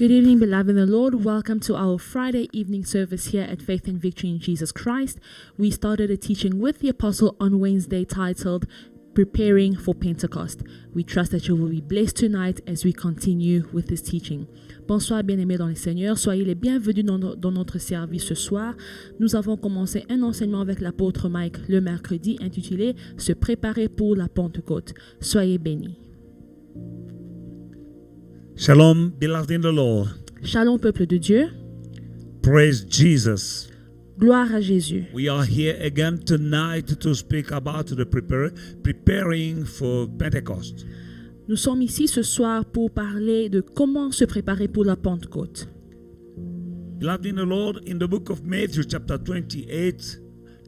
Good evening, beloved in the Lord. Welcome to our Friday evening service here at Faith and Victory in Jesus Christ. We started a teaching with the Apostle on Wednesday titled Preparing for Pentecost. We trust that you will be blessed tonight as we continue with this teaching. Bonsoir, bien-aimés dans le Seigneur. Soyez les bienvenus dans notre service ce soir. Nous avons commencé un enseignement avec l'apôtre Mike le mercredi intitulé « Se préparer pour la Pentecôte ». Soyez bénis. Shalom, beloved in the Lord. Shalom, peuple de Dieu. Praise Jesus. Gloire à Jésus. We are here again tonight to speak about the preparing for Pentecost. Nous sommes ici ce soir pour parler de comment se préparer pour la Pentecôte. Beloved in the Lord, in the book of Matthew chapter 28,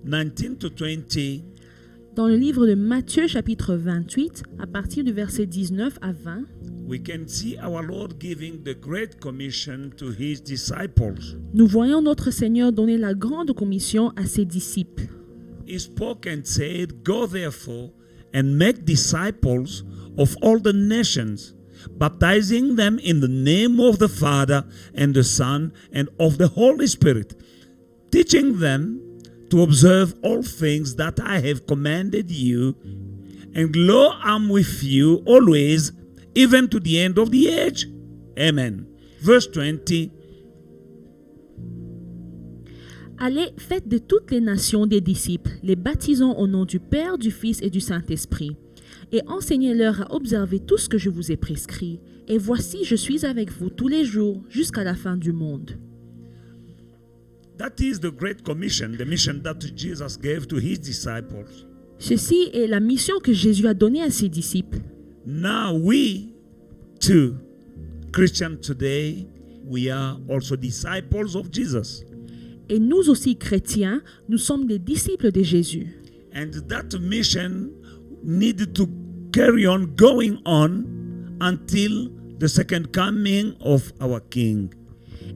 19 to 20, Dans le livre de Matthieu chapitre 28, à partir du verset 19 à 20, we can see our Lord giving the Great Commission to his disciples. nous voyons notre Seigneur donner la grande commission à ses disciples. He spoke and said, "Go therefore and make disciples of all the nations, baptizing them in the name of the Father and the Son and of the Holy Spirit, teaching them to observe all things that I have commanded you. And lo, I'm with you always, even to the end of the age." Amen. Verse 20. Allez, faites de toutes les nations des disciples, les baptisant au nom du Père, du Fils et du Saint-Esprit, et enseignez-leur à observer tout ce que je vous ai prescrit. Et voici, je suis avec vous tous les jours jusqu'à la fin du monde. That is the Great Commission, the mission that Jesus gave to his disciples. Ceci est la mission que Jésus a donnée à ses disciples. Now we, too, Christians today, we are also disciples of Jesus. Et nous aussi, chrétiens, nous sommes des disciples de Jésus. And that mission needed to carry on going on until the second coming of our King.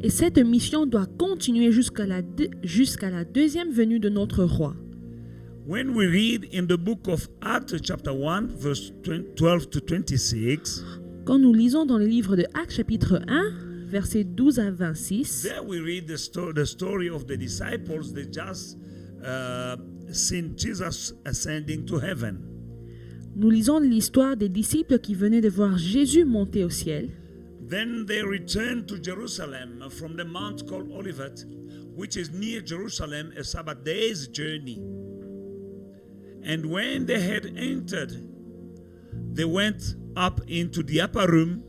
Et cette mission doit continuer jusqu'à la deuxième venue de notre roi. When we read in the book of Acts chapter 1 verse 12 to 26, Quand nous lisons dans le livre de Actes chapitre 1, versets 12 à 26, there we read the story of the disciples. They just seen Jesus ascending to heaven. nous lisons l'histoire des disciples qui venaient de voir Jésus monter au ciel. Then they returned to Jerusalem from the mount called Olivet, which is near Jerusalem, a Sabbath day's journey. And when they had entered, they went up into the upper room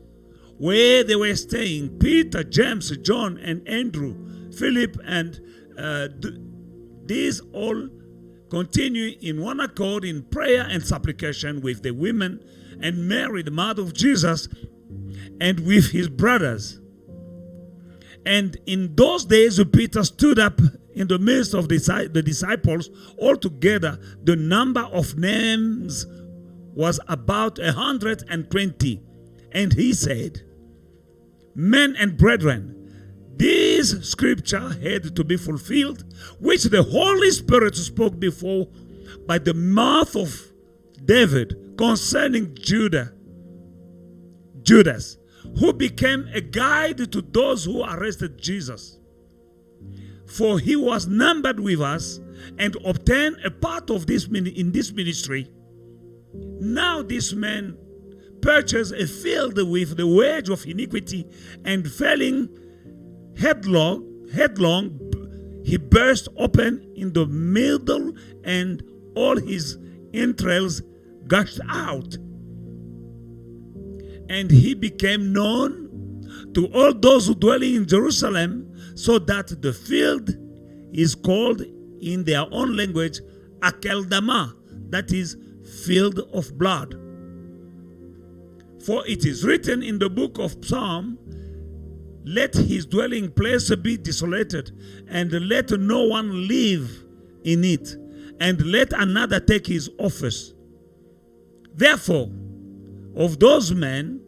where they were staying, Peter, James, John, and Andrew, Philip, and these all continue in one accord in prayer and supplication with the women and Mary, the mother of Jesus, and with his brothers. And in those days, Peter stood up in the midst of the disciples. Altogether, the number of names was about 120. And he said, "Men and brethren, this scripture had to be fulfilled, which the Holy Spirit spoke before by the mouth of David concerning Judas, who became a guide to those who arrested Jesus. For he was numbered with us and obtained a part of this in this ministry. Now this man purchased a field with the wage of iniquity, and falling headlong, he burst open in the middle, and all his entrails gushed out. And he became known to all those who dwell in Jerusalem, so that the field is called in their own language Akeldama, that is, field of blood. For it is written in the book of Psalm, let his dwelling place be desolated, and let no one live in it, and let another take his office. Therefore, of those men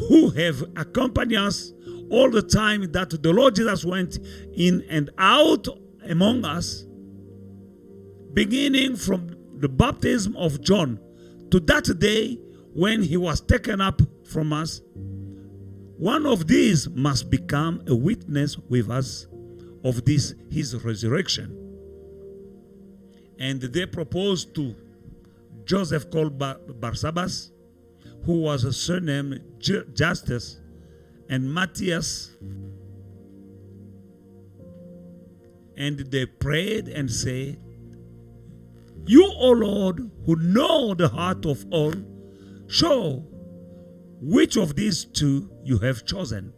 who have accompanied us all the time that the Lord Jesus went in and out among us, beginning from the baptism of John to that day when he was taken up from us, one of these must become a witness with us of this his resurrection." And they proposed to Joseph called Barsabbas, who was a surnamed Justus, and Matthias. And they prayed and said, "You, O Lord, who know the heart of all, show which of these two you have chosen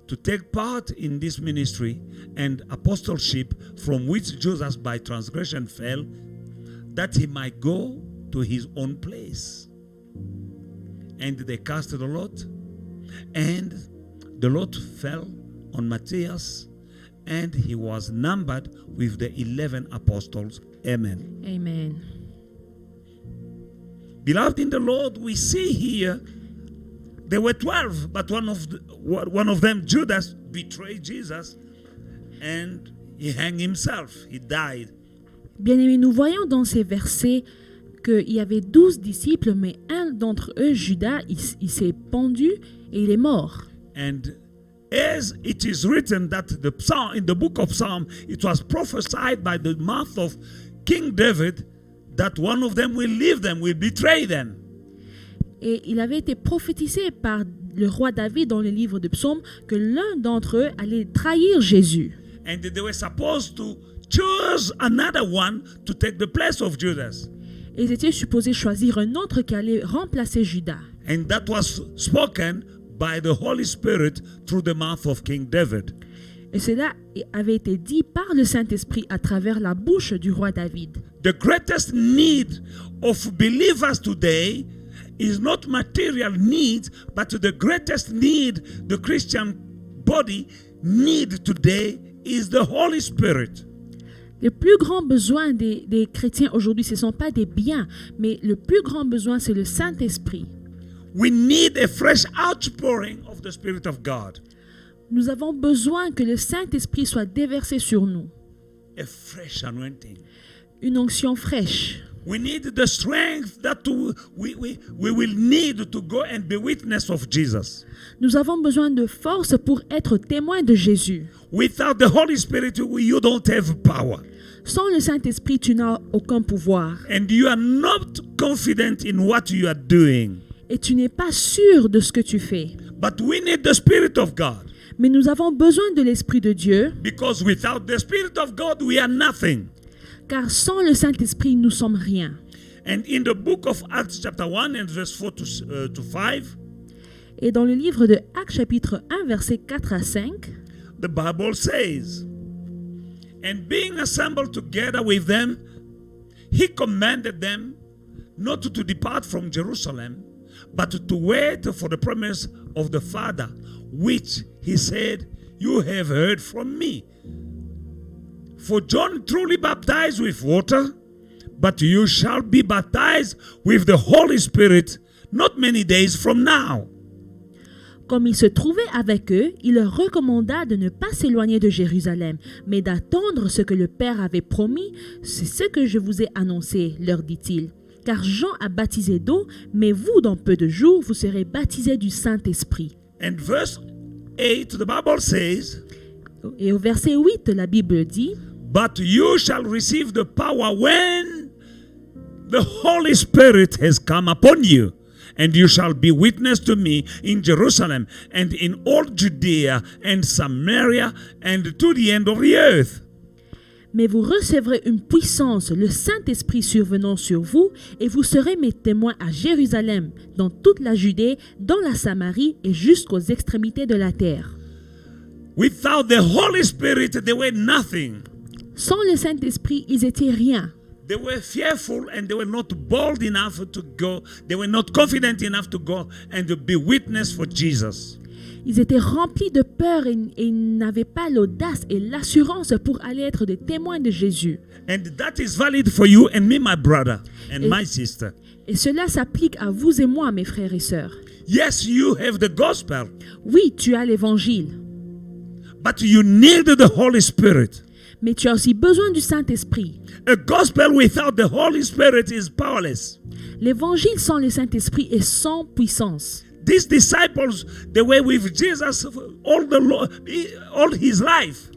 to take part in this ministry and apostleship, from which Judas by transgression fell, that he might go to his own place." And they cast the lot, and the lot fell on Matthias, and he was numbered with the 11 apostles. Amen. Amen. Beloved in the Lord, we see here there were 12, but one of them, Judas, betrayed Jesus and he hanged himself. He died. Bien-aimés, nous voyons dans ces versets qu'il y avait 12 disciples, mais un d'entre eux, Judas, il s'est pendu et il est mort. And as it is written that in the book of Psalm, it was prophesied by the mouth of King David that one of them will leave them, will betray them. Et il avait été prophétisé par le roi David dans le livre de Psaumes que l'un d'entre eux allait trahir Jésus. And they were supposed to choose another one to take the place of Judas. Et ils étaient supposés choisir un autre qui allait remplacer Judas. And that was spoken by the Holy Spirit through the mouth of King David. Et cela avait été dit par le Saint-Esprit à travers la bouche du roi David. The greatest need of believers today is not material needs, but the greatest need the Christian body need today is the Holy Spirit. Le plus grand besoin des chrétiens aujourd'hui, ce ne sont pas des biens, mais le plus grand besoin, c'est le Saint-Esprit. We need a fresh outpouring of the Spirit of God. Nous avons besoin que le Saint-Esprit soit déversé sur nous. A fresh anointing. Une onction fraîche. We need the strength that we will need to go and be witness of Jesus. Nous avons besoin de force pour être témoins de Jésus. Without the Holy Spirit, you don't have power. Sans le Saint-Esprit, tu n'as aucun pouvoir. And you are not confident in what you are doing. Et tu n'es pas sûr de ce que tu fais. But we need the Spirit of God. Mais nous avons besoin de l'Esprit de Dieu. Because without the Spirit of God, we are nothing. Car sans le Saint-Esprit, nous sommes rien. And in the book of Acts chapter 1 and verse 4 to 5, et dans le livre de Actes chapitre 1 versets 4 à 5, the Bible says, and being assembled together with them, he commanded them not to depart from Jerusalem, but to wait for the promise of the Father, which he said, you have heard from me. For John truly baptized with water, but you shall be baptized with the Holy Spirit not many days from now. Comme il se trouvait avec eux, il leur recommanda de ne pas s'éloigner de Jérusalem, mais d'attendre ce que le Père avait promis. C'est ce que je vous ai annoncé, leur dit-il. Car Jean a baptisé d'eau, mais vous, dans peu de jours, vous serez baptisés du Saint-Esprit. And verse 8, the Bible says, et au verset 8, la Bible dit, but you shall receive the power when the Holy Spirit has come upon you, and you shall be witness to me in Jerusalem and in all Judea and Samaria and to the end of the earth. Mais vous recevrez une puissance, le Saint-Esprit survenant sur vous, et vous serez mes témoins à Jérusalem, dans toute la Judée, dans la Samarie et jusqu'aux extrémités de la terre. Without the Holy Spirit, they were nothing. Sans le Saint-Esprit, ils étaient rien. They were fearful and they were not bold enough to go. They were not confident enough to go and to be witness for Jesus. Ils étaient remplis de peur et ils n'avaient pas l'audace et l'assurance pour aller être des témoins de Jésus. And that is valid for you and me, my brother and my sister. Et cela s'applique à vous et moi, mes frères et sœurs. Yes, you have the gospel. Oui, tu as l'évangile. But you need the Holy Spirit. Mais tu as aussi besoin du Saint-Esprit. A gospel without the Holy Spirit is powerless. L'évangile sans le Saint-Esprit est sans puissance. These disciples, they were with Jesus all his life.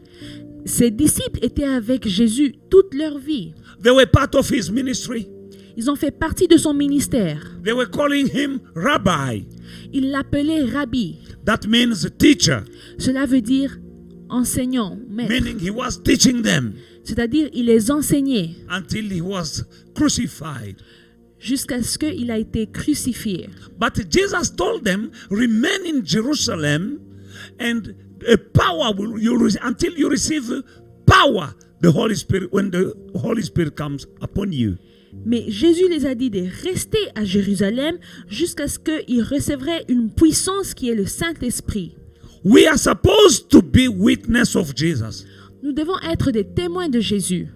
Ces disciples étaient avec Jésus toute leur vie. They were part of his ministry. Ils ont fait partie de son ministère. They were calling him Rabbi. Ils l'appelaient Rabbi. That means teacher. Cela veut dire enseignant, maître. Meaning he was teaching them. C'est-à-dire il les enseignait. Until he was crucified. Jusqu'à ce qu'il a été crucifié. But Jesus told them, remain in Jerusalem and a power until you receive power, the Holy Spirit, when the Holy Spirit comes upon you. Mais Jésus les a dit de rester à Jérusalem jusqu'à ce qu'ils recevraient une puissance qui est le Saint-Esprit. We are supposed to be witness of Jesus. Nous devons être des témoins de Jésus.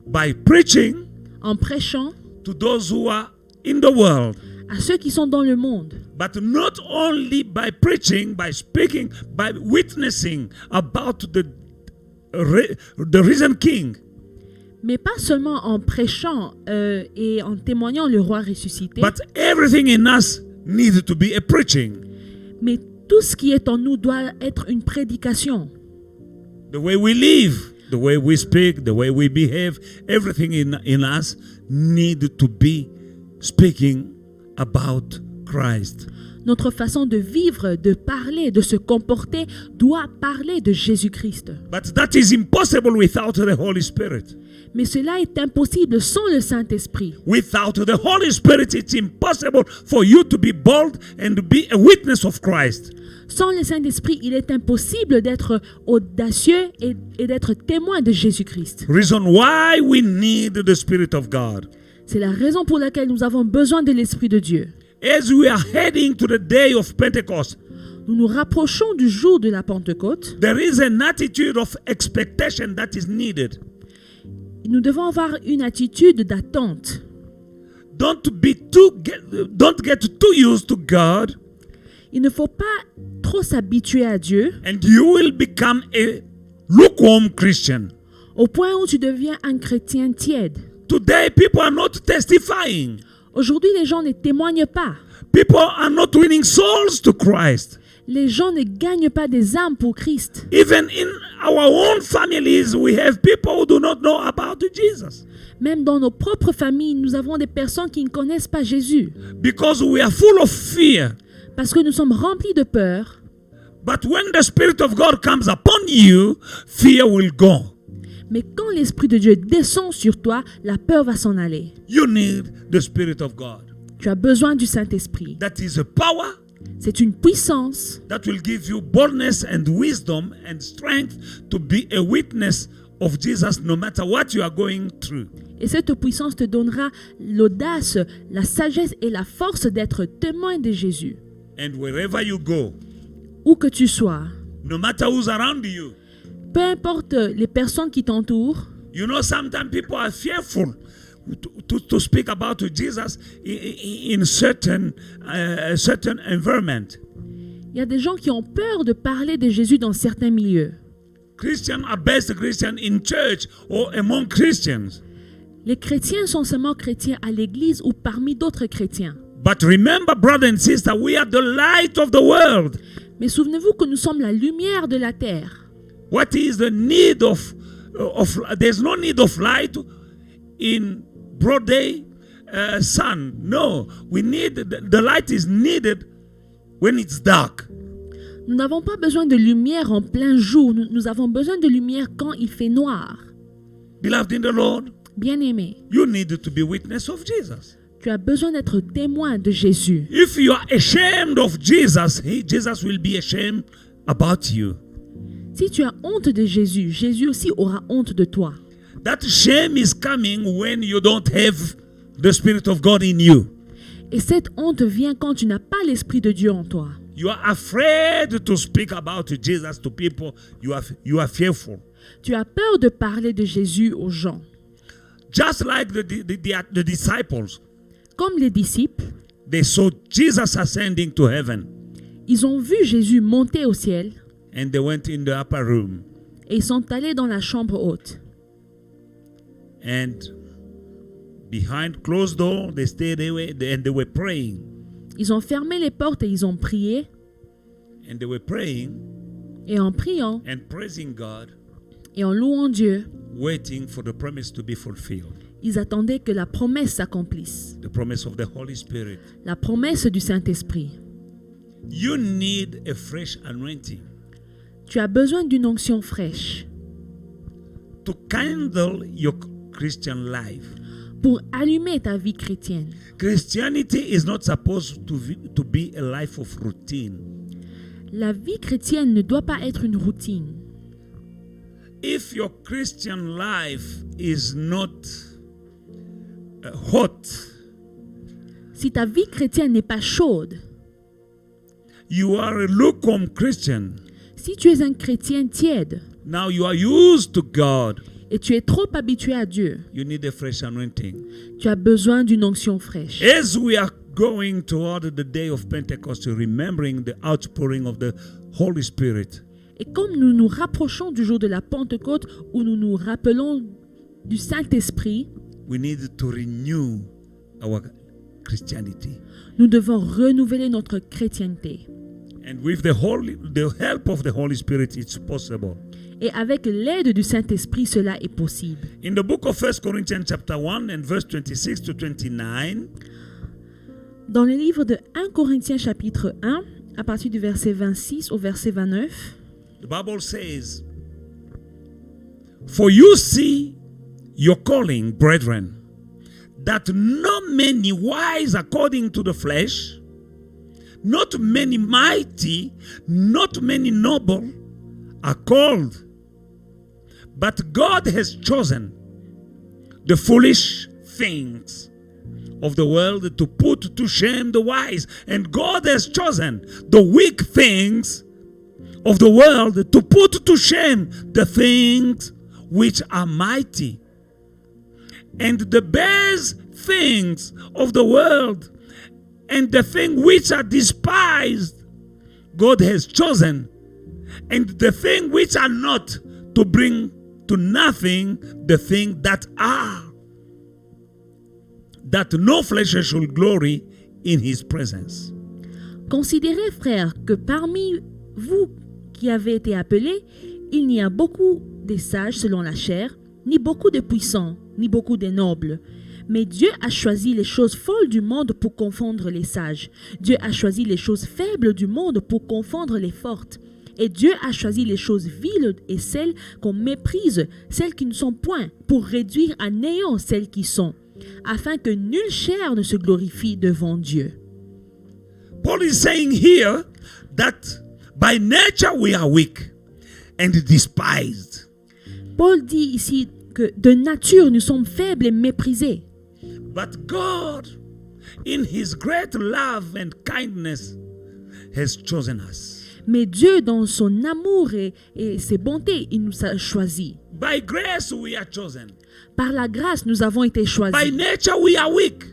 by preaching en prêchant to those who are in the world. à ceux qui sont dans le monde. But not only by preaching, by speaking, by witnessing about the risen King. Mais pas seulement en prêchant et en témoignant le roi ressuscité, But everything in us needs to be a preaching. mais tout ce qui est en nous doit être une prédication. The way we live, the way we speak, the way we behave, everything in us need to be speaking about Christ. Notre façon de vivre, de parler, de se comporter doit parler de Jésus-Christ. But that is impossible without the Holy Spirit. Mais cela est impossible sans le Saint-Esprit. Without the Holy Spirit, it's impossible for you to be bold and to be a witness of Christ. Sans le Saint-Esprit, il est impossible d'être audacieux et d'être témoin de Jésus-Christ. Reason why we need the Spirit of God. C'est la raison pour laquelle nous avons besoin de l'Esprit de Dieu. As we are heading to the day of Pentecost, Nous nous rapprochons du jour de la Pentecôte. there is an attitude of expectation that is needed. Nous devons avoir une attitude d'attente. Don't get too used to God, Il ne faut pas trop s'habituer à Dieu and you will become a lukewarm Christian. au point où tu deviens un chrétien tiède. Today, people are not testifying. Aujourd'hui, les gens ne témoignent pas. People are not winning souls to Christ. Les gens ne gagnent pas des âmes pour Christ. Even in our own families, we have people who do not know about Jesus. Même dans nos propres familles, nous avons des personnes qui ne connaissent pas Jésus. Because we are full of fear. Parce que nous sommes remplis de peur. But when the Spirit of God comes upon you, fear will go. Mais quand l'Esprit de Dieu descend sur toi, la peur va s'en aller. You need the Spirit of God. Tu as besoin du Saint-Esprit. That is a power C'est une puissance that will give you boldness and wisdom and strength to be a witness of Jesus no matter what you are going through. et cette puissance te donnera l'audace, la sagesse et la force d'être témoin de Jésus. And wherever you go, Où que tu sois, no matter who's around you, peu importe les personnes qui t'entourent, you know sometimes people are fearful to speak about Jesus in certain environment. il y a des gens qui ont peur de parler de Jésus dans certains milieux. Christians are best Christian in church or among Christians. Les chrétiens sont seulement chrétiens à l'église ou parmi d'autres chrétiens. But remember, brother and sister, we are the light of the world. Mais souvenez-vous que nous sommes la lumière de la terre. What is the need of there's no need of light in broad day sun. No, we need the light is needed when it's dark. Nous n'avons pas besoin de lumière en plein jour. Nous avons besoin de lumière quand il fait noir. Beloved in the Lord, Bien-aimé, you need to be witness of Jesus. tu as besoin d'être témoin de Jésus. If you are ashamed of Jesus, Jesus will be ashamed about you. Si tu as honte de Jésus, Jésus aussi aura honte de toi. That shame is coming when you don't have the Spirit of God in you. Et cette honte vient quand tu n'as pas l'Esprit de Dieu en toi. You are afraid to speak about Jesus to people. You are fearful. Tu as peur de parler de Jésus aux gens. Just like the disciples, Comme les disciples, they saw Jesus ascending to heaven, ils ont vu Jésus monter au ciel and they went in the upper room, et ils sont allés dans la chambre haute. and behind closed door they stayed away and they were praying, Ils ont fermé les portes et ils ont prié. and they were praying Et en priant and praising God, et en louant Dieu, waiting for the promise to be fulfilled, ils attendaient que la promesse s'accomplisse. the promise of the Holy Spirit. La promesse du Saint-Esprit. You need a fresh anointing Tu as besoin d'une onction fraîche to kindle your Christian life. pour allumer ta vie chrétienne. Christianity is not supposed to be a life of routine. La vie chrétienne ne doit pas être une routine. If your Christian life is not hot, Si ta vie chrétienne n'est pas chaude, you are a lukewarm Christian. si tu es un chrétien tiède, Now you are used to God. et tu es trop habitué à Dieu, you need a fresh anointing. tu as besoin d'une onction fraîche. As we are going toward the day of Pentecost, remembering the outpouring of the Holy Spirit, Et comme nous nous rapprochons du jour de la Pentecôte où nous nous rappelons du Saint-Esprit, we need to renew our Christianity. nous devons renouveler notre chrétienté. And with the help of the Holy Spirit, it's possible. Et avec l'aide du Saint-Esprit, cela est possible. In the book of 1 Corinthians chapter 1 and verse 26 to 29, Dans le livre de 1 Corinthiens chapitre 1, à partir du verset 26 au verset 29, the Bible says, "For you see your calling, brethren, that not many wise according to the flesh, not many mighty, not many noble are called. But God has chosen the foolish things of the world to put to shame the wise. And God has chosen the weak things of the world to put to shame the things which are mighty. And the base things of the world and the things which are despised, God has chosen. And the things which are not, to bring to nothing the things that are, that no flesh should glory in his presence." considérez, frères, que parmi vous qui avez été appelés, il n'y a beaucoup des sages selon la chair, ni beaucoup de puissants, ni beaucoup de nobles. Mais Dieu a choisi les choses folles du monde pour confondre les sages. Dieu a choisi les choses faibles du monde pour confondre les fortes. Et Dieu a choisi les choses viles et celles qu'on méprise, celles qui ne sont point, pour réduire à néant celles qui sont, afin que nulle chair ne se glorifie devant Dieu. Paul is saying here that by nature we are weak and despised. Paul dit ici que de nature nous sommes faibles et méprisés. But God, in his great love and kindness, has chosen us. Mais Dieu, dans son amour et ses bontés, il nous a choisis. By grace we are chosen. Par la grâce, nous avons été choisis. By nature we are weak.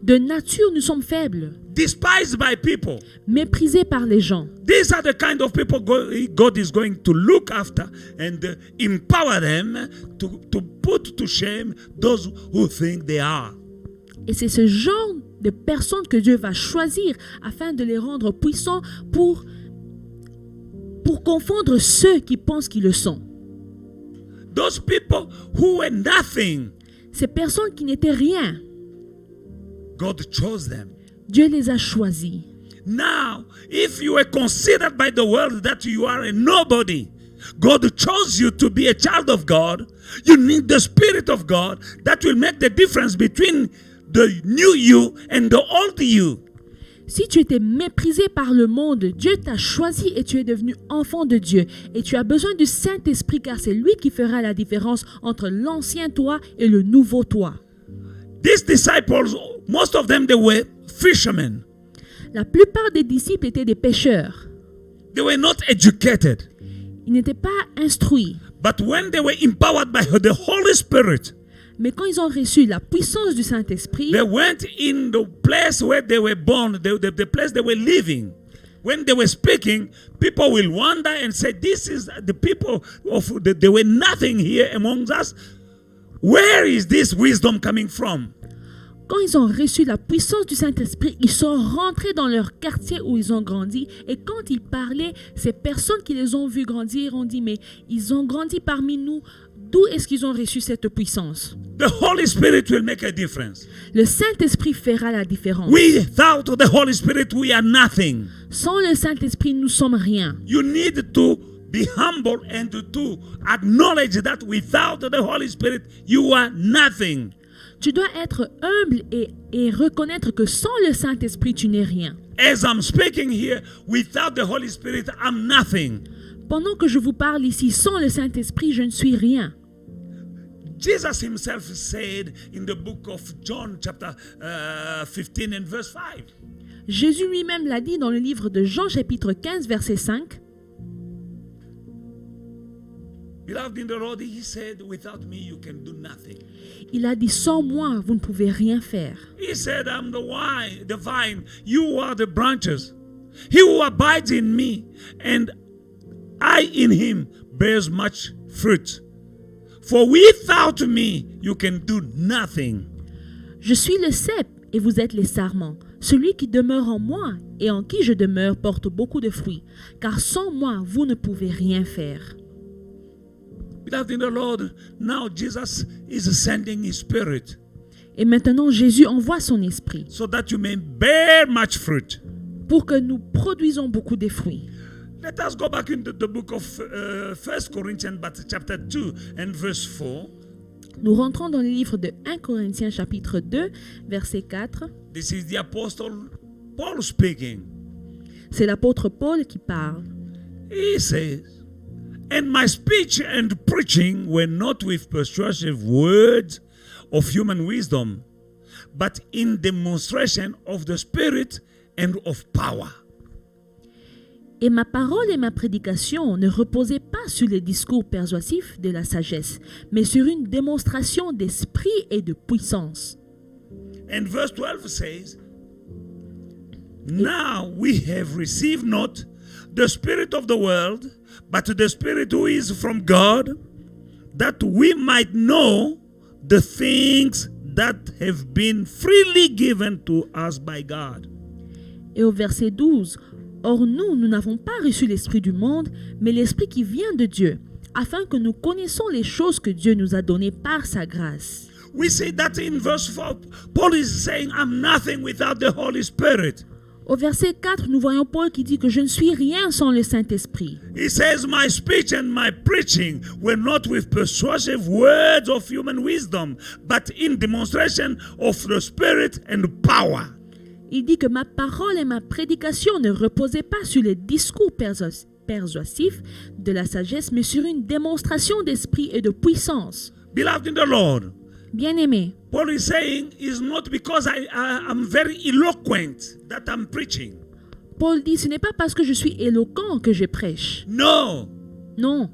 De nature, nous sommes faibles, Despised by people. méprisés par les gens. These are the kind of people God is going to look after and empower them to put to shame those who think they are. Et c'est ce genre de personnes que Dieu va choisir afin de les rendre puissants pour confondre ceux qui pensent qu'ils le sont. Those people who were nothing, Ces personnes qui n'étaient rien, God chose them. Dieu les a choisis. Now, if you were considered by the world that you are a nobody, God chose you to be a child of God. You need the Spirit of God that will make the difference between the new you and the old you. Si tu étais méprisé par le monde, Dieu t'a choisi et tu es devenu enfant de Dieu. Et tu as besoin du Saint-Esprit car c'est lui qui fera la différence entre l'ancien toi et le nouveau toi. These disciples, most of them, they were fishermen. La plupart des disciples étaient des pêcheurs. They were not educated. Ils n'étaient pas instruits. But when they were empowered by the Holy Spirit, Mais quand ils ont reçu la puissance du Saint-Esprit, they went in the place where they were born, the place they were living. When they were speaking, people will wonder and say, "This is the people of they were nothing here amongst us. Where is this wisdom coming from?" quand ils ont reçu la puissance du Saint-Esprit, ils sont rentrés dans leur quartier où ils ont grandi. Et quand ils parlaient, ces personnes qui les ont vus grandir ont dit, mais ils ont grandi parmi nous. D'où est-ce qu'ils ont reçu cette puissance? The Holy Spirit will make a difference. Le Saint-Esprit fera la différence. Without the Holy Spirit, we are nothing. Sans le Saint-Esprit, nous sommes rien. You need to be humble and to acknowledge that without the Holy Spirit, you are nothing. Tu dois être humble et reconnaître que sans le Saint-Esprit, tu n'es rien. As I'm speaking here, without the Holy Spirit, I'm nothing. Pendant que je vous parle ici, sans le Saint-Esprit, je ne suis rien. Jesus himself said in the book of John chapter 15 and verse 5. Jésus lui-même l'a dit dans le livre de Jean chapitre 15 verset 5. Beloved in the Lord, he said, without me you can do nothing. Il a dit, sans moi, vous ne pouvez rien faire. He said, I'm the vine, you are the branches. He who abides in me and I in him bears much fruit. For without me you can do nothing. Je suis le cep et vous êtes les sarments. Celui qui demeure en moi et en qui je demeure porte beaucoup de fruits, car sans moi vous ne pouvez rien faire. Beloved in the Lord, now Jesus is sending his spirit Et maintenant Jésus envoie son esprit so that you may bear much fruit. pour que nous produisons beaucoup de fruits. Let us go back into the book of 1 Corinthians, but chapter 2 and verse 4. Nous rentrons dans le livre de 1 Corinthiens chapitre 2, verset 4. This is the apostle Paul speaking. C'est l'apôtre Paul qui parle. He says, and my speech and preaching were not with persuasive words of human wisdom, but in demonstration of the Spirit and of power. Et ma parole et ma prédication ne reposaient pas sur les discours persuasifs de la sagesse, mais sur une démonstration d'esprit et de puissance. And verse 12 says, now we have received not the spirit of the world, but the Spirit who is from God, that we might know the things that have been freely given to us by God. Et au verset 12, or nous n'avons pas reçu l'esprit du monde, mais l'esprit qui vient de Dieu, afin que nous connaissions les choses que Dieu nous a données par sa grâce. We see that in verse 4, Paul is saying, I'm nothing without the Holy Spirit. Au verset 4, nous voyons Paul qui dit que je ne suis rien sans le Saint-Esprit. He says, my speech and my preaching were not with persuasive words of human wisdom, but in demonstration of the Spirit and power. Il dit que ma parole et ma prédication ne reposaient pas sur les discours persuasifs de la sagesse, mais sur une démonstration d'esprit et de puissance. Beloved in the Lord, Bien-aimé, Paul is saying, it's not because I'm very eloquent that I'm preaching. Paul dit, ce n'est pas parce que je suis éloquent que je prêche. No. Non,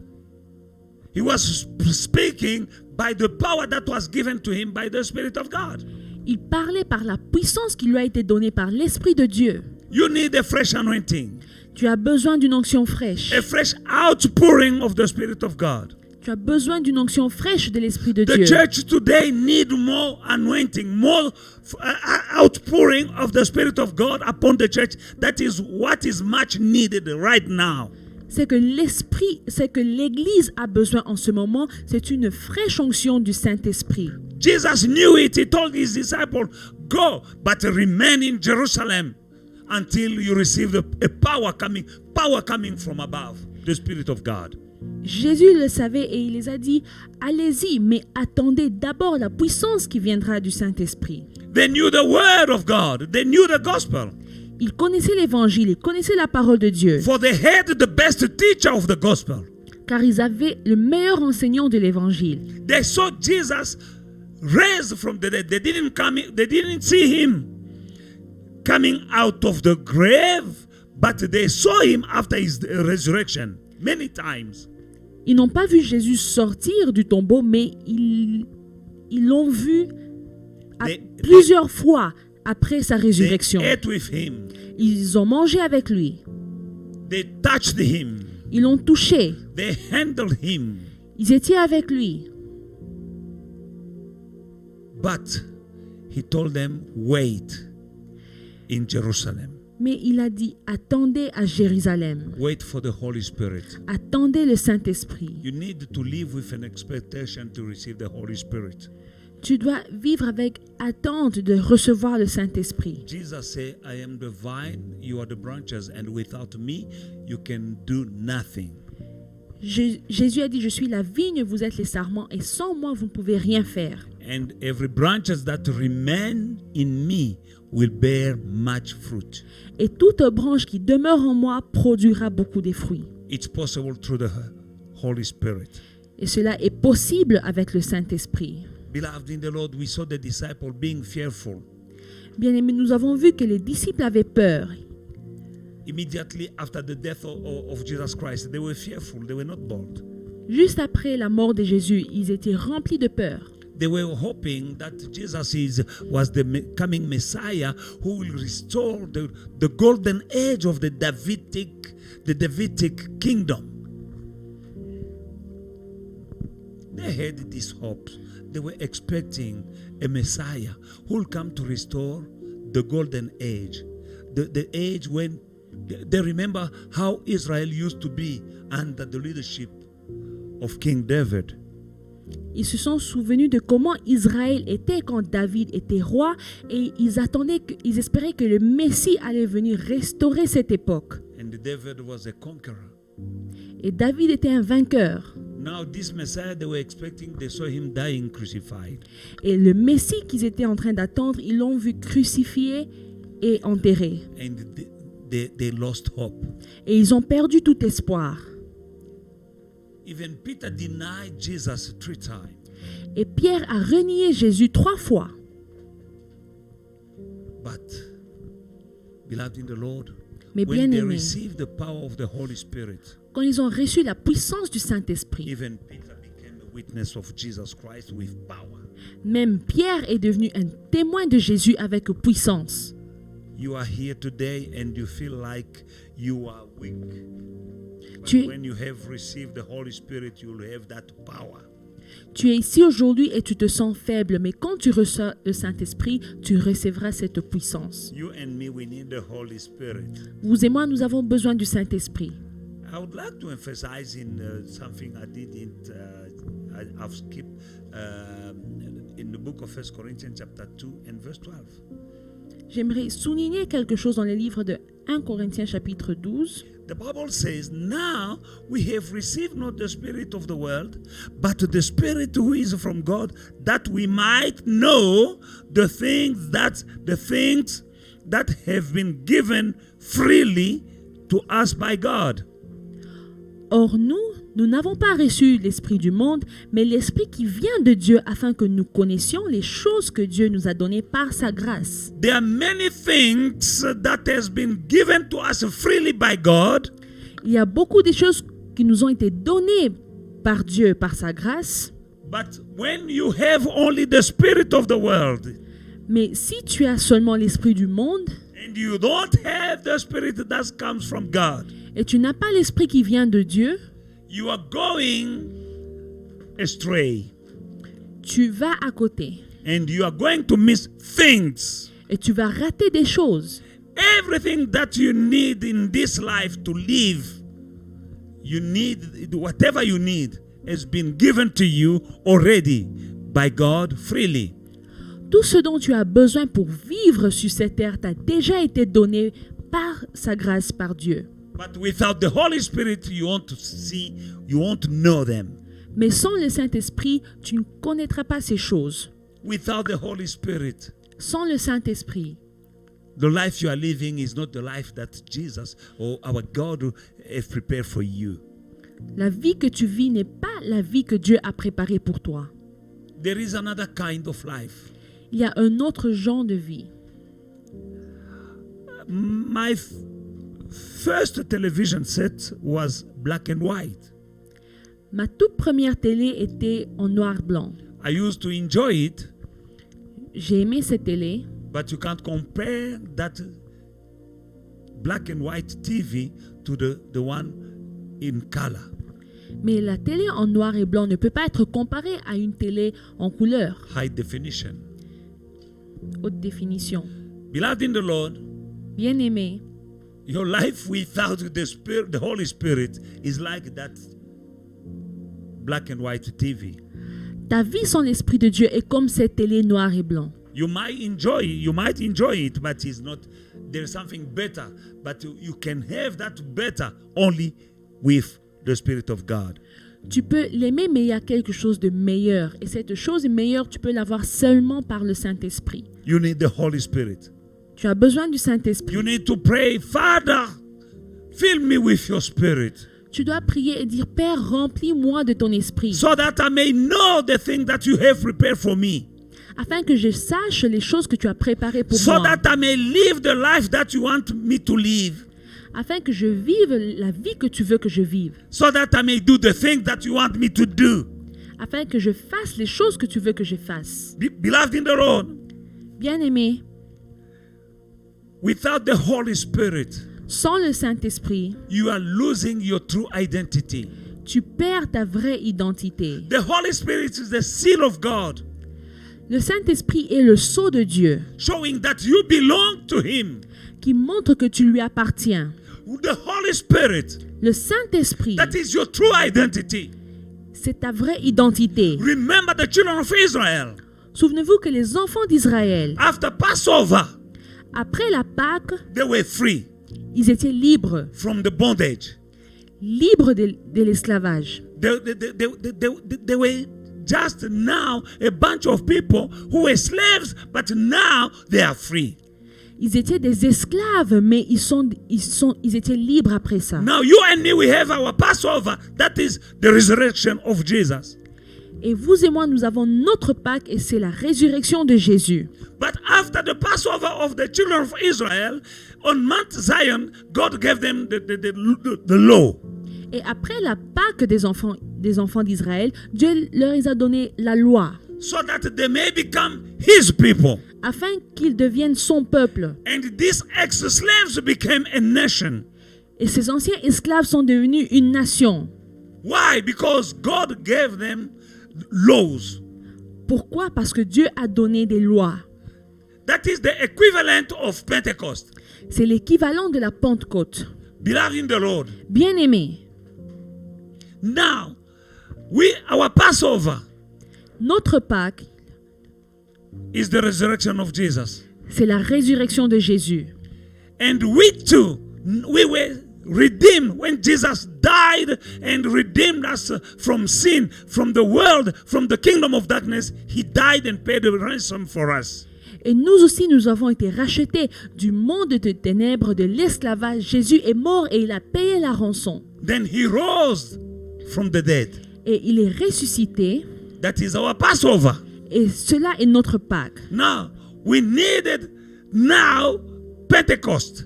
He was speaking by the power that was given to him by the Spirit of God. il parlait par la puissance qui lui a été donnée par l'Esprit de Dieu. You need a fresh anointing, Tu as besoin d'une onction fraîche. a fresh outpouring of the Spirit of God. Tu as besoin d'une onction fraîche de l'Esprit de The Dieu. church today need more anointing, more outpouring of the Spirit of God upon the church. That is what is much needed right now. C'est que l'Église a besoin en ce moment, c'est une fraîche onction du Saint-Esprit. Jesus knew it. He told his disciples, go, but remain in Jerusalem until you receive a power coming from above, the Spirit of God. Jésus le savait et il les a dit, allez-y, mais attendez d'abord la puissance qui viendra du Saint-Esprit. They knew the word of God. They knew the gospel. Ils connaissaient l'Évangile, ils connaissaient la parole de Dieu, For they had the best teacher of the gospel. car ils avaient le meilleur enseignant de l'Évangile. They saw Jesus raised from the dead. They didn't see him coming out of the grave, but they saw him after his resurrection many times. Ils n'ont pas vu Jésus sortir du tombeau, mais ils l'ont vu plusieurs fois après sa résurrection. They ate with him. Ils ont mangé avec lui. They touched him. Ils l'ont touché. They handled him. Ils étaient avec lui. But he told them, wait in Jerusalem. Mais il a dit, attendez à Jérusalem. Wait for the Holy Spirit. Attendez le Saint-Esprit. You need to live with an expectation to receive the Holy Spirit. Tu dois vivre avec attente de recevoir le Saint-Esprit. Jesus said, I am the vine, you are the branches, and without me, you can do nothing. Jésus a dit, je suis la vigne, vous êtes les sarments, et sans moi, vous ne pouvez rien faire. And every branches that remain in me will bear much fruit. Et toute branche qui demeure en moi produira beaucoup de fruits. It's possible through the Holy Spirit. Et cela est possible avec le Saint-Esprit. Beloved in the Lord, we saw the disciple being fearful. Bien-aimés, nous avons vu que les disciples avaient peur. Immediately after the death of Jesus Christ, they were fearful, they were not bold. Juste après la mort de Jésus, ils étaient remplis de peur. They were hoping that Jesus was the coming Messiah who will restore the golden age of the Davidic kingdom. They had these hopes. They were expecting a Messiah who will come to restore the golden age. The age when they remember how Israel used to be under the leadership of King David. Ils se sont souvenus de comment Israël était quand David était roi et ils espéraient que le Messie allait venir restaurer cette époque. And David was a conqueror. Et David était un vainqueur. Now this Messiah they were expecting, they saw him dying crucified. Et le Messie qu'ils étaient en train d'attendre, ils l'ont vu crucifié et enterré. And they lost hope. Et ils ont perdu tout espoir. Even Peter denied Jesus 3 times. Et Pierre a renié Jésus 3 fois. But, beloved in the Lord, Mais when they bien-aimés, received the power of the Holy Spirit, quand ils ont reçu la puissance du Saint-Esprit, even Peter became a witness of Jesus Christ with power. même Pierre est devenu un témoin de Jésus avec puissance. You are here today and you feel like you are weak. But Tu es- when you have received the Holy Spirit, you will have that power. Tu es ici aujourd'hui et tu te sens faible, mais quand tu reçois le Saint-Esprit, tu recevras cette puissance. You and me, we need the Holy Spirit. Vous et moi, nous avons besoin du Saint-Esprit. I would like to emphasize in something I didn't, I've skipped in the book of 1 Corinthians chapter 2 and verse 12. J'aimerais souligner quelque chose dans le livre de 1 Corinthiens chapitre 12. The Bible says, now we have received not the spirit of the world, but the Spirit who is from God, that we might know the things that have been given freely to us by God. Or nous n'avons pas reçu l'Esprit du monde, mais l'Esprit qui vient de Dieu afin que nous connaissions les choses que Dieu nous a données par sa grâce. There are many things that has been given to us freely by God, Il y a beaucoup de choses qui nous ont été données par Dieu, par sa grâce, but when you have only the spirit of the world mais si tu as seulement l'Esprit du monde and you don't have the spirit that comes from God, et tu n'as pas l'Esprit qui vient de Dieu, you are going astray tu vas à côté and you are going to miss things. et tu vas rater des choses. Everything that you need in this life to live, you need, whatever you need has been given to you already by God freely. Tout ce dont tu as besoin pour vivre sur cette terre t'a déjà été donné par sa grâce, par Dieu. But without the Holy Spirit, you won't see, you won't know them. Mais sans le Saint-Esprit, tu ne connaîtras pas ces choses. Without the Holy Spirit, Sans le Saint-Esprit, the life you are living is not the life that Jesus or our God have prepared for you. la vie que tu vis n'est pas la vie que Dieu a préparée pour toi. There is another kind of life. Il y a un autre genre de vie. My first television set was black and white. Ma toute première télé était en noir-blanc. I used to enjoy it, J'ai aimé cette télé, but you can't compare that black and white TV to the one in color. mais la télé en noir et blanc ne peut pas être comparée à une télé en couleur, High definition. haute définition. Beloved in the Lord, Bien aimé, your life without the Spirit, the Holy Spirit, is like that black and white TV. ta vie sans l'Esprit de Dieu est comme cette télé noir et blanc. You might enjoy it, but it's not. There's something better, but you can have that better only with the Spirit of God. Tu peux l'aimer, mais il y a quelque chose de meilleur. Et cette chose meilleure, tu peux l'avoir seulement par le Saint-Esprit. You need the Holy Spirit. Tu as besoin du Saint-Esprit. You need to pray, Father, fill me with your Spirit, Tu dois prier et dire, Père, remplis-moi de ton esprit, so that I may know the thing that you have prepared for me, afin que je sache les choses que tu as préparées pour so moi, that I may live the life that you want me to live. afin que je vive la vie que tu veux que je vive, so that I may do the things that you want me to do. afin que je fasse les choses que tu veux que je fasse. Beloved in the Lord, Bien-aimé, without the Holy Spirit, sans le Saint-Esprit, you are losing your true identity. tu perds ta vraie identité. The Holy Spirit is the seal of God, Le Saint-Esprit est le sceau de Dieu showing that you belong to Him. qui montre que tu lui appartiens. The Holy Spirit, Le Saint-Esprit, that is your true identity. c'est ta vraie identité. Remember the children of Israel. Souvenez-vous que les enfants d'Israël, After Passover, après la Pâque, they were free ils étaient libres, from the bondage. libres de l'esclavage. They were just now a bunch of people who were slaves, but now they are free. Ils étaient des esclaves, mais ils étaient libres après ça. Now you and me, we have our Passover. That is the resurrection of Jesus. Et vous et moi, nous avons notre Pâque et c'est la résurrection de Jésus. But after the Passover of the children of Israel, on Mount Zion, God gave them the law. Et après la Pâque des enfants d'Israël, Dieu leur a donné la loi, So that they may become His people. afin qu'ils deviennent son peuple. And these ex-slaves became a nation. Et ces anciens esclaves sont devenus une nation. Why? Because God gave them laws. Pourquoi? Parce que Dieu a donné des lois. That is the equivalent of Pentecost. C'est l'équivalent de la Pentecôte. Beloved in the Lord. Bien-aimés, Now, our Passover notre Pâque, is the resurrection of Jesus. c'est la résurrection de Jésus. And we too, we were redeemed when Jesus died and redeemed us from sin, from the world, from the kingdom of darkness. He died and paid a ransom for us. Et nous aussi, nous avons été rachetés du monde de ténèbres, de l'esclavage. Jésus est mort et il a payé la rançon. Then He rose from the dead. Et il est ressuscité. That is our Passover. Et cela est notre Pâque. Now, we needed now Pentecost.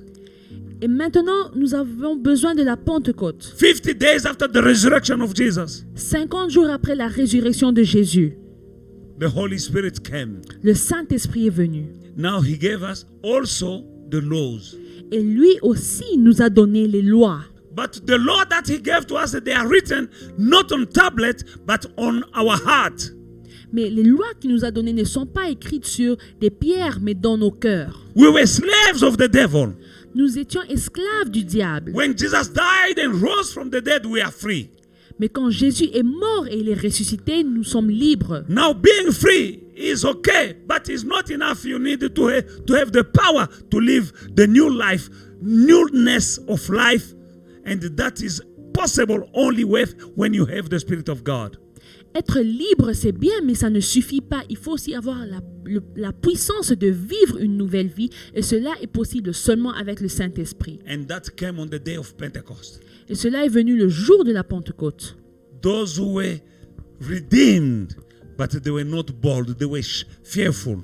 Et maintenant, nous avons besoin de la Pentecôte. 50 days after the resurrection of Jesus, 50 jours après la résurrection de Jésus, the Holy Spirit came. le Saint-Esprit est venu. Now He gave us also the laws. Et lui aussi nous a donné les lois. But the law that He gave to us, they are written not on tablet, but on our heart. Mais les lois qu'il nous a données ne sont pas écrites sur des pierres, mais dans nos cœurs. We were slaves of the devil. Nous étions esclaves du diable. When Jesus died and rose from the dead, we are free. Mais quand Jésus est mort et il est ressuscité, nous sommes libres. Now being free is okay, but it's not enough. You need to have the power to live the new life, newness of life, and that is possible only when you have the Spirit of God. Être libre, c'est bien, mais ça ne suffit pas. Il faut aussi avoir la puissance de vivre une nouvelle vie. Et cela est possible seulement avec le Saint-Esprit. And that came on the day of Pentecost. Et cela est venu le jour de la Pentecôte. Those who were redeemed, but they were not bold, they were fearful.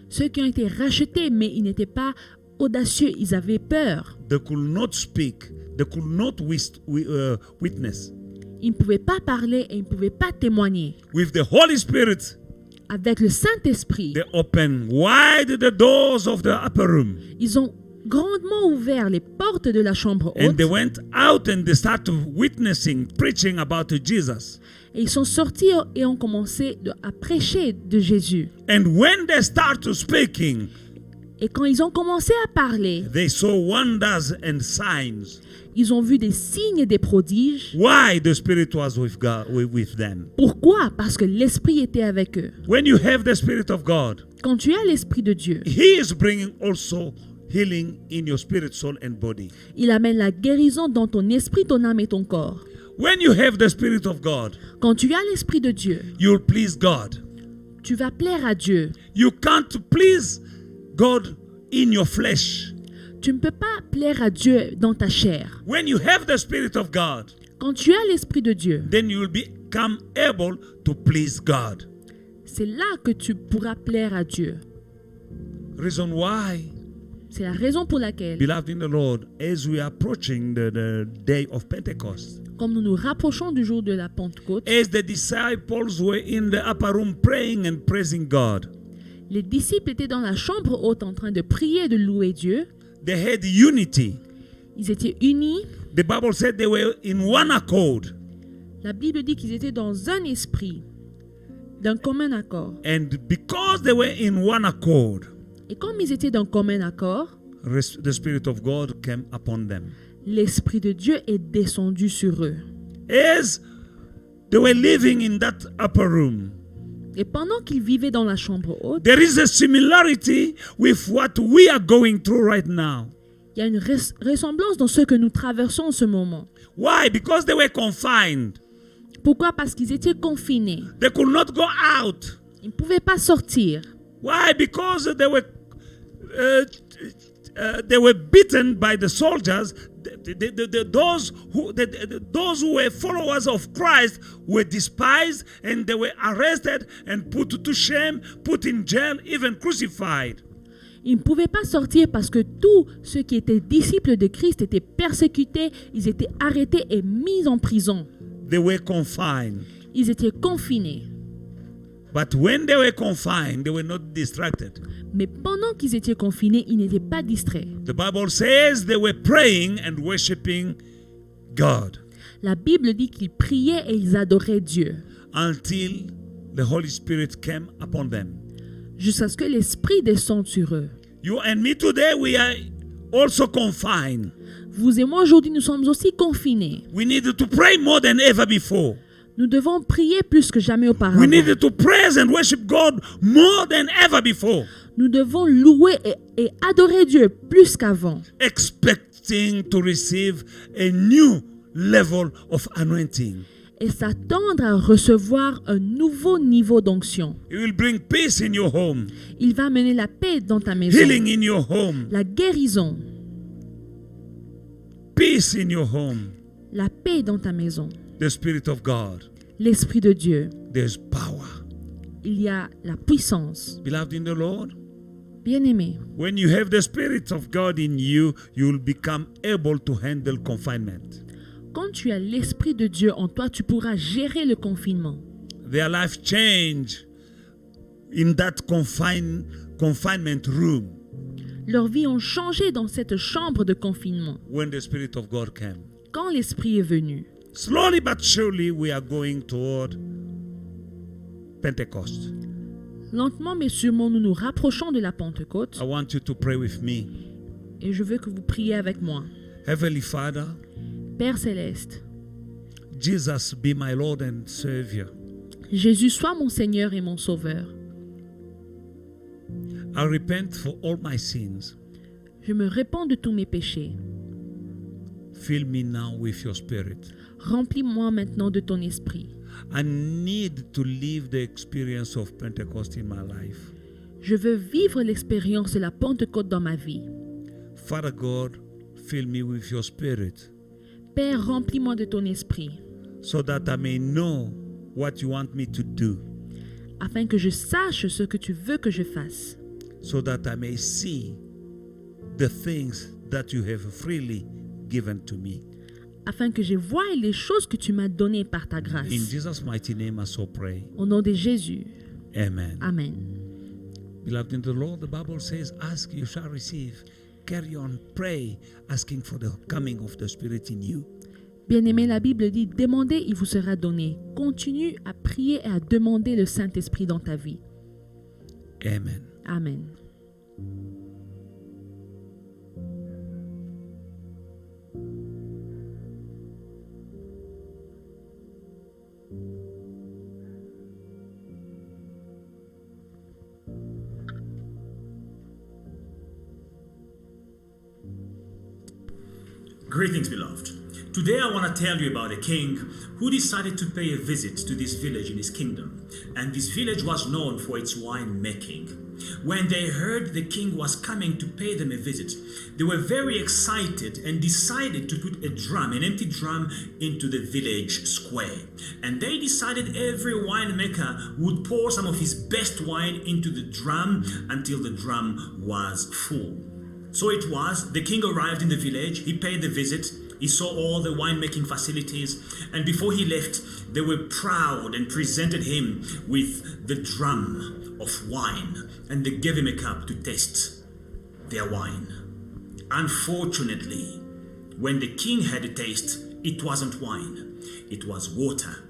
Ceux qui ont été rachetés, mais ils n'étaient pas audacieux, ils avaient peur. They could not speak, they could not witness. Ils ne pouvaient pas parler et ils ne pouvaient pas témoigner. With the Holy Spirit, Avec le Saint-Esprit, they opened wide the doors of the upper room. ils ont grandement ouvert les portes de la chambre And haute they went out and they started witnessing, preaching about Jesus. et ils sont sortis et ont commencé à prêcher de Jésus. And when they started speaking, Et quand ils ont commencé à parler, they saw wonders and signs. ils ont vu des signes et des prodiges. Why? The Spirit was with God, with them. Pourquoi? Parce que l'Esprit était avec eux. When you have the Spirit of God, Quand tu as l'Esprit de Dieu, He is bringing also healing in your spirit, soul, and body. il amène la guérison dans ton esprit, ton âme et ton corps. When you have the Spirit of God, Quand tu as l'Esprit de Dieu, you'll please God. tu vas plaire à Dieu. You can't please God in your flesh. Tu ne peux pas plaire à Dieu dans ta chair. When you have the Spirit of God, Quand tu as l'Esprit de Dieu, then you will become able to please God. c'est là que tu pourras plaire à Dieu. Reason why C'est la raison pour laquelle, beloved in the Lord, as we are approaching the day of Pentecost, comme nous nous rapprochons du jour de la Pentecôte, as the disciples were in the upper room praying and praising God, les disciples étaient dans la chambre haute en train de prier et de louer Dieu. they had unity. Ils étaient unis. The Bible said they were in one accord. La Bible dit qu'ils étaient dans un esprit, d'un commun accord. And because they were in one accord, Et comme ils étaient d'un commun accord, the Spirit of God came upon them. l'Esprit de Dieu est descendu sur eux. As they were living in that upper room, Et pendant qu'ils vivaient dans la chambre haute, there is a similarity with what we are going through right now. il y a une ressemblance dans ce que nous traversons en ce moment. Why? Because they were confined. Pourquoi? Parce qu'ils étaient confinés. They could not go out. Ils ne pouvaient pas sortir. Why? Because they were beaten by the soldiers. Those who were followers of Christ were despised, and they were arrested and put to shame, put in jail, even crucified. Ils ne pouvaient pas sortir parce que tous ceux qui étaient disciples de Christ étaient persécutés, ils étaient arrêtés et mis en prison. They were confined. Ils étaient confinés. But when they were confined, they were not distracted. Mais pendant qu'ils étaient confinés, ils n'étaient pas distraits. The Bible says they were praying and worshiping God La Bible dit qu'ils priaient et ils adoraient Dieu until the Holy Spirit came upon them. jusqu'à ce que l'Esprit descende sur eux. You and me today, we are also confined. Vous et moi aujourd'hui, nous sommes aussi confinés. We need to pray more than ever before. Nous devons prier plus que jamais auparavant. We need to praise and worship God more than ever before. Nous devons louer et adorer Dieu plus qu'avant, Expecting to receive a new level of anointing. et s'attendre à recevoir un nouveau niveau d'onction. It will bring peace in your home, Il va amener la paix dans ta maison, healing in your home, la guérison, peace in your home. la paix dans ta maison, The Spirit of God. l'Esprit de Dieu. There's power. Il y a la puissance. Beloved in the Lord, Bien-aimé, when you have the Spirit of God in you, you will become able to handle confinement. quand tu as l'Esprit de Dieu en toi, tu pourras gérer le confinement. Their life change in that confinement room Leurs vies ont changé dans cette chambre de confinement when the Spirit of God came. quand l'Esprit est venu. Slowly but surely, we are going toward Pentecost. Lentement mais sûrement, nous nous rapprochons de la Pentecôte I want you to pray with me. et je veux que vous priez avec moi. Heavenly Father, Père céleste, Jesus be my Lord and Savior. Jésus, sois mon Seigneur et mon Sauveur. I repent for all my sins. Je me répands de tous mes péchés. Fill me now with your Spirit. Remplis-moi maintenant de ton esprit. I need to live the experience of Pentecost in my life. Je veux vivre l'expérience de la Pentecôte dans ma vie. Father God, fill me with your Spirit Père, remplis-moi de ton esprit, so that I may know what you want me to do, afin que je sache ce que tu veux que je fasse, so that I may see the things that you have freely given to me. afin que je voie les choses que tu m'as données par ta In grâce. Jesus' mighty name I so pray. Au nom de Jésus. Amen. Amen. Beloved in the Lord, the Bible says, ask, you shall receive. Carry on, pray, asking for the coming of the Spirit in you. Bien-aimé, la Bible dit, demandez, il vous sera donné. Continue à prier et à demander le Saint-Esprit dans ta vie. Amen. Amen. Greetings, beloved. Today I want to tell you about a king who decided to pay a visit to this village in his kingdom. And this village was known for its wine making. When they heard the king was coming to pay them a visit, they were very excited and decided to put a drum, an empty drum, into the village square. And they decided every winemaker would pour some of his best wine into the drum until the drum was full. So it was, the king arrived in the village, he paid the visit, he saw all the winemaking facilities, and before he left, they were proud and presented him with the drum of wine, and they gave him a cup to taste their wine. Unfortunately, when the king had a taste, it wasn't wine, it was water.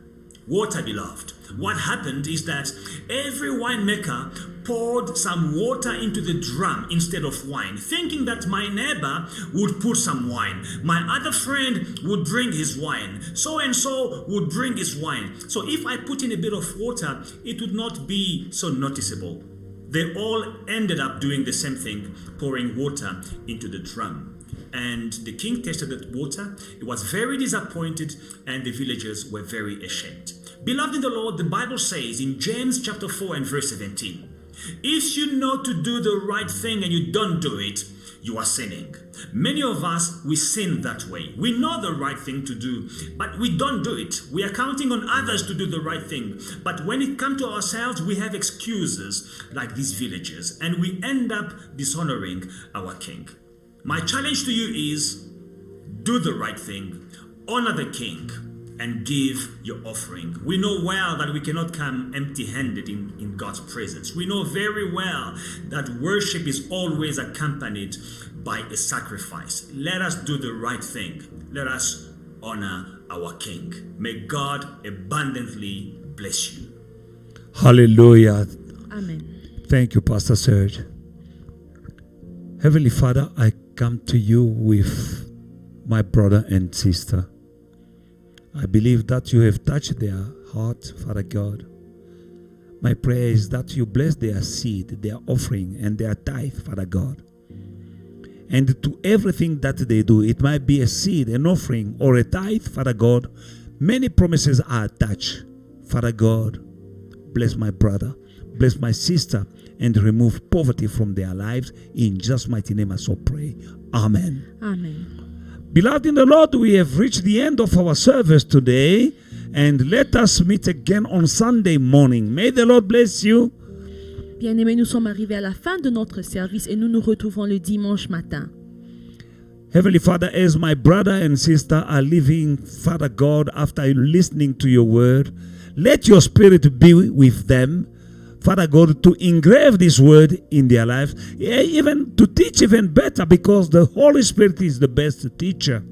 Water, beloved. What happened is that every winemaker poured some water into the drum instead of wine, thinking that my neighbor would put some wine, my other friend would bring his wine, so and so would bring his wine. So if I put in a bit of water, it would not be so noticeable. They all ended up doing the same thing, pouring water into the drum. And the king tasted that water. He was very disappointed, and the villagers were very ashamed. Beloved in the Lord, the Bible says in James chapter 4 and verse 17, if you know to do the right thing and you don't do it, you are sinning. Many of us, we sin that way. We know the right thing to do, but we don't do it. We are counting on others to do the right thing. But when it comes to ourselves, we have excuses like these villagers, and we end up dishonoring our king. My challenge to you is, do the right thing, honor the king, and give your offering. We know well that we cannot come empty-handed in God's presence. We know very well that worship is always accompanied by a sacrifice. Let us do the right thing. Let us honor our king. May God abundantly bless you. Hallelujah. Amen. Thank you, Pastor Serge. Heavenly Father, I come to you with my brother and sister. I believe that you have touched their heart, Father God. My prayer is that you bless their seed, their offering, and their tithe, Father God. And to everything that they do, it might be a seed, an offering, or a tithe, Father God. Many promises are attached. Father God, bless my brother, bless my sister, and remove poverty from their lives. In Jesus' mighty name I so pray. Amen. Amen. Beloved in the Lord, we have reached the end of our service today, and let us meet again on Sunday morning. May the Lord bless you. Bien-aimés, nous sommes arrivés à la fin de notre service et nous nous retrouvons le dimanche matin. Heavenly Father, as my brother and sister are leaving, Father God, after listening to your word, let your spirit be with them, Father God, to engrave this word in their lives, even to teach even better, because the Holy Spirit is the best teacher.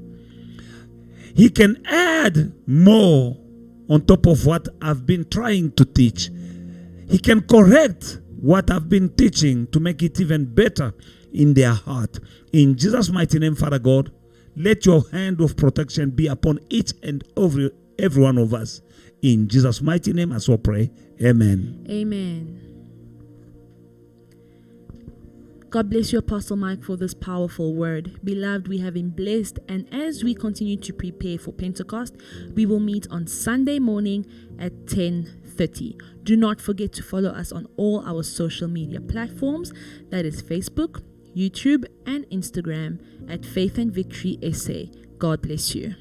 He can add more on top of what I've been trying to teach. He can correct what I've been teaching to make it even better in their heart. In Jesus' mighty name, Father God, let your hand of protection be upon each and every one of us. In Jesus' mighty name, I so pray. Amen. Amen. God bless you, Apostle Mike, for this powerful word. Beloved, we have been blessed, and as we continue to prepare for Pentecost, we will meet on Sunday morning at 10:30. Do not forget to follow us on all our social media platforms, that is Facebook, YouTube, and Instagram at Faith and Victory SA. God bless you.